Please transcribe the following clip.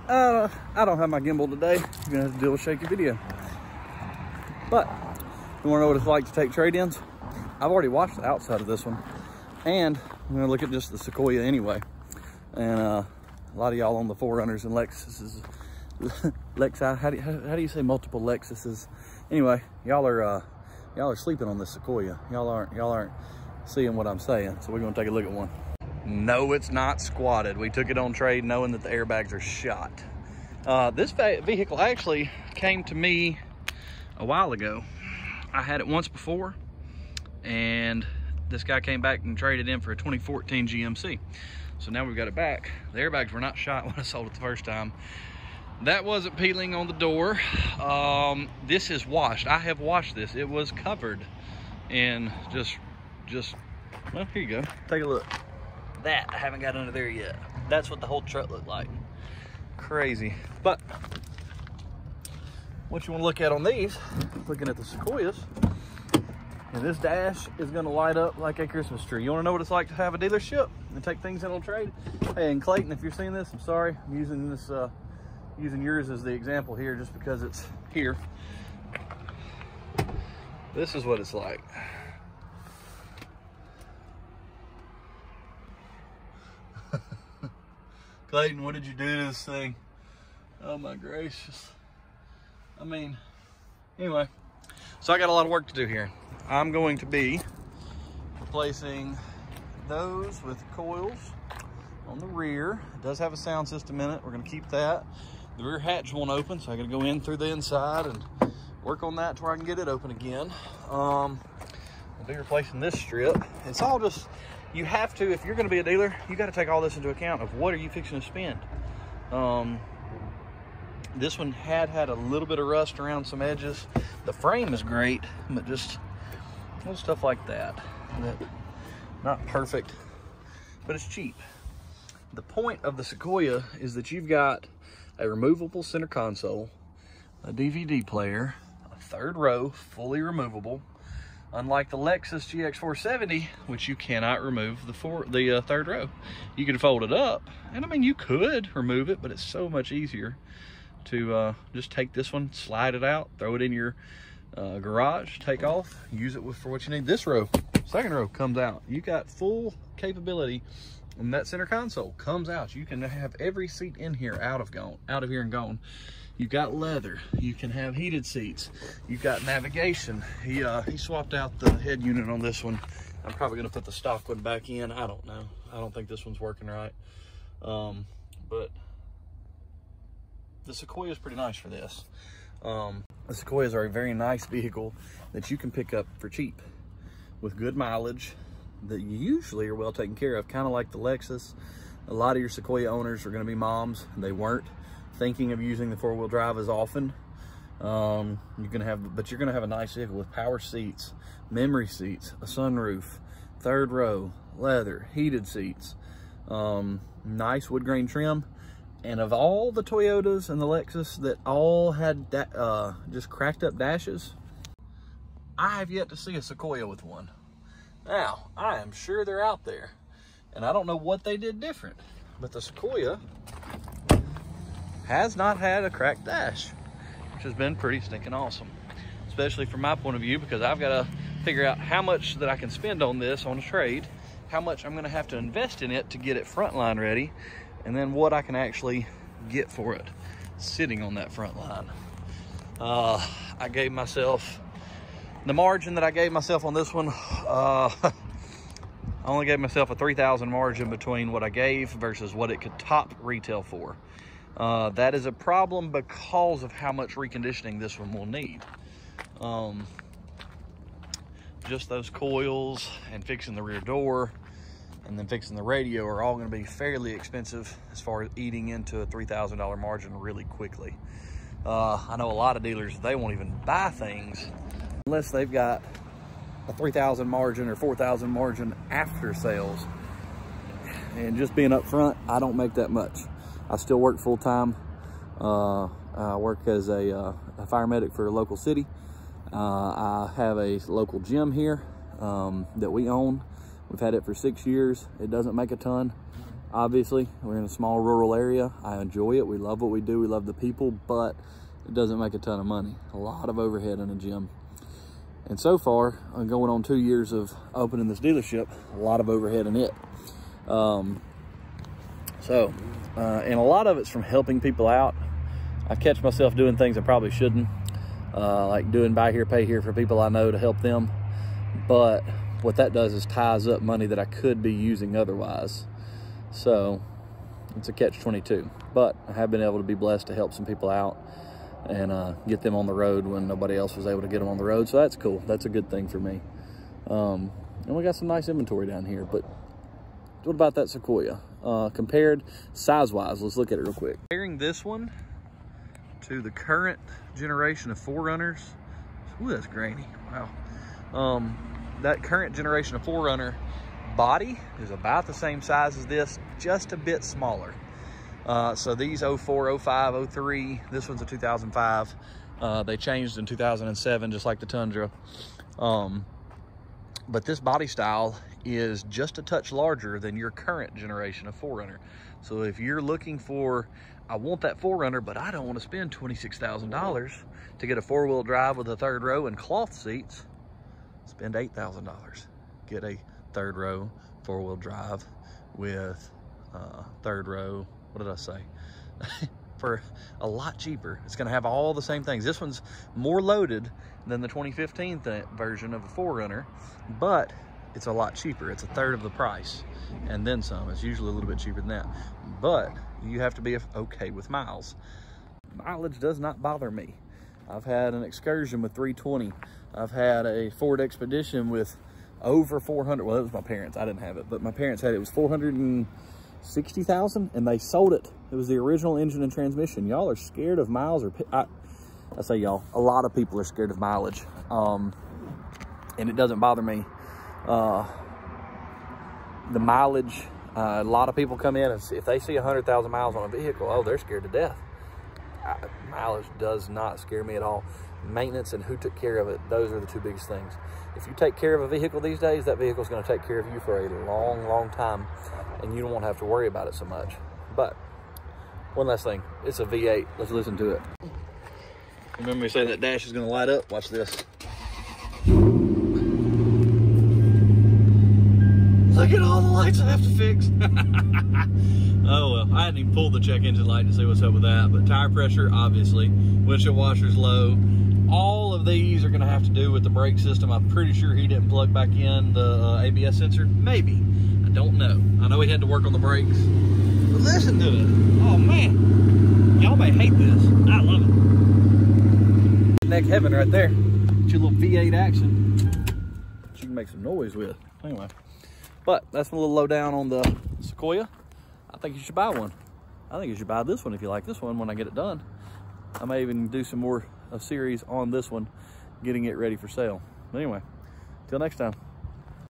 I don't have my gimbal today. You're gonna have to deal with shaky video. But you wanna know what it's like to take trade-ins? I've already watched the outside of this one, and I'm gonna look at just the Sequoia anyway. And a lot of y'all on the 4Runners and Lexuses, how do you say multiple Lexuses? Anyway, y'all are sleeping on this Sequoia. Y'all aren't seeing what I'm saying. So we're gonna take a look at one. No, it's not squatted. We took it on trade knowing that the airbags are shot. This vehicle actually came to me a while ago. I had it once before, and this guy came back and traded in for a 2014 GMC. So now we've got it back. The airbags were not shot when I sold it the first time. That wasn't peeling on the door. This is washed. I have washed this. It was covered in just, well, here you go. Take a look. That, I haven't got under there yet. That's what the whole truck looked like. Crazy. But what you want to look at on these, looking at the Sequoias, and this dash is going to light up like a Christmas tree. You want to know what it's like to have a dealership and take things in on trade? Hey, and Clayton, if you're seeing this, I'm sorry. I'm using this, using yours as the example here just because it's here. This is what it's like. Clayton, what did you do to this thing? Oh my gracious. I mean, anyway, so I got a lot of work to do here. I'm going to be replacing those with coils on the rear. It does have a sound system in it. We're gonna keep that. The rear hatch won't open, so I gotta go in through the inside and work on that to where I can get it open again. I'll be replacing this strip. It's all just, you have to, if you're gonna be a dealer, you gotta take all this into account of what are you fixing to spend. This one had a little bit of rust around some edges. The frame is great, but just little stuff like that, not perfect, but it's cheap. The point of the Sequoia is that you've got a removable center console, a DVD player, a third row, fully removable. Unlike the Lexus GX470, which you cannot remove the third row. You can fold it up, and I mean, you could remove it, but it's so much easier to just take this one, slide it out, throw it in your garage, take off, use it for what you need. This row, second row, comes out. You got full capability, and that center console comes out. You can have every seat in here out of here and gone. You've got leather. You can have heated seats. You've got navigation. He swapped out the head unit on this one. I'm probably gonna put the stock one back in. I don't know. I don't think this one's working right. But the Sequoia is pretty nice for this. The Sequoias are a very nice vehicle that you can pick up for cheap with good mileage that you usually are well taken care of, kind of like the Lexus. A lot of your Sequoia owners are going to be moms. They weren't thinking of using the four-wheel drive as often. You're going to have a nice vehicle with power seats, memory seats, a sunroof, third row, leather, heated seats, nice wood grain trim. And of all the Toyotas and the Lexus that all had just cracked up dashes, I have yet to see a Sequoia with one. Now, I am sure they're out there, and I don't know what they did different, but the Sequoia has not had a cracked dash, which has been pretty stinking awesome, especially from my point of view, because I've got to figure out how much that I can spend on this on a trade, how much I'm going to have to invest in it to get it frontline ready, and then what I can actually get for it sitting on that front line. I gave myself the margin that I gave myself on this one. I only gave myself a 3,000 margin between what I gave versus what it could top retail for. That is a problem because of how much reconditioning this one will need. Just those coils and fixing the rear door and then fixing the radio are all going to be fairly expensive as far as eating into a $3,000 margin really quickly. I know a lot of dealers, they won't even buy things unless they've got a 3,000 margin or 4,000 margin after sales. And just being up front, I don't make that much. I still work full time. I work as a fire medic for a local city. I have a local gym here that we own. We've had it for 6 years. It doesn't make a ton. Obviously, we're in a small rural area. I enjoy it. We love what we do. We love the people, but it doesn't make a ton of money. A lot of overhead in a gym. And so far, I'm going on 2 years of opening this dealership, a lot of overhead in it. And a lot of it's from helping people out. I catch myself doing things I probably shouldn't, like doing buy here, pay here for people I know to help them. But what that does is ties up money that I could be using otherwise. So it's a catch-22. But I have been able to be blessed to help some people out and get them on the road when nobody else was able to get them on the road. So that's cool. That's a good thing for me. And we got some nice inventory down here. But what about that Sequoia? Compared size-wise, let's look at it real quick. Comparing this one to the current generation of 4Runners. Ooh, that's grainy. Wow. That current generation of 4Runner body is about the same size as this, just a bit smaller. So these 04, 05, 03, this one's a 2005. They changed in 2007, just like the Tundra. But this body style is just a touch larger than your current generation of 4Runner. So if you're looking for, I want that 4Runner, but I don't want to spend $26,000 to get a 4-wheel drive with a 3rd row and cloth seats, spend $8,000. Get a 3rd row 4-wheel drive with 3rd row, what did I say? For a lot cheaper. It's going to have all the same things. This one's more loaded than the 2015 version of a 4Runner, but it's a lot cheaper. It's a 1/3 of the price and then some. It's usually a little bit cheaper than that, but you have to be okay with miles. Mileage does not bother me. I've had an Excursion with 320. I've had a Ford Expedition with over 400. Well, it was my parents. I didn't have it, but my parents had it. It was 460,000 and they sold it. It was the original engine and transmission. Y'all are scared of miles, or I say y'all, a lot of people are scared of mileage. And it doesn't bother me. The mileage, a lot of people come in and if they see 100,000 miles on a vehicle, oh, they're scared to death. Mileage does not scare me at all. Maintenance and who took care of it, those are the two biggest things. If you take care of a vehicle these days, that vehicle is going to take care of you for a long, long time, and you won't have to worry about it so much. But one last thing, it's a V8. Let's listen to it. Remember me saying that dash is going to light up? Watch this. Look at all the lights I have to fix. Oh well, I hadn't even pulled the check engine light to see what's up with that, but tire pressure, obviously. Windshield washer's low. All of these are gonna have to do with the brake system. I'm pretty sure he didn't plug back in the ABS sensor. Maybe, I don't know. I know he had to work on the brakes, but listen to it. Oh man, y'all may hate this. I love it. Neck heaven right there. Get your little V8 action. You can make some noise with. Anyway, but that's a little lowdown on the Sequoia. I think you should buy one. I think you should buy this one if you like this one when I get it done. I may even do some more a series on this one, getting it ready for sale. But anyway, till next time.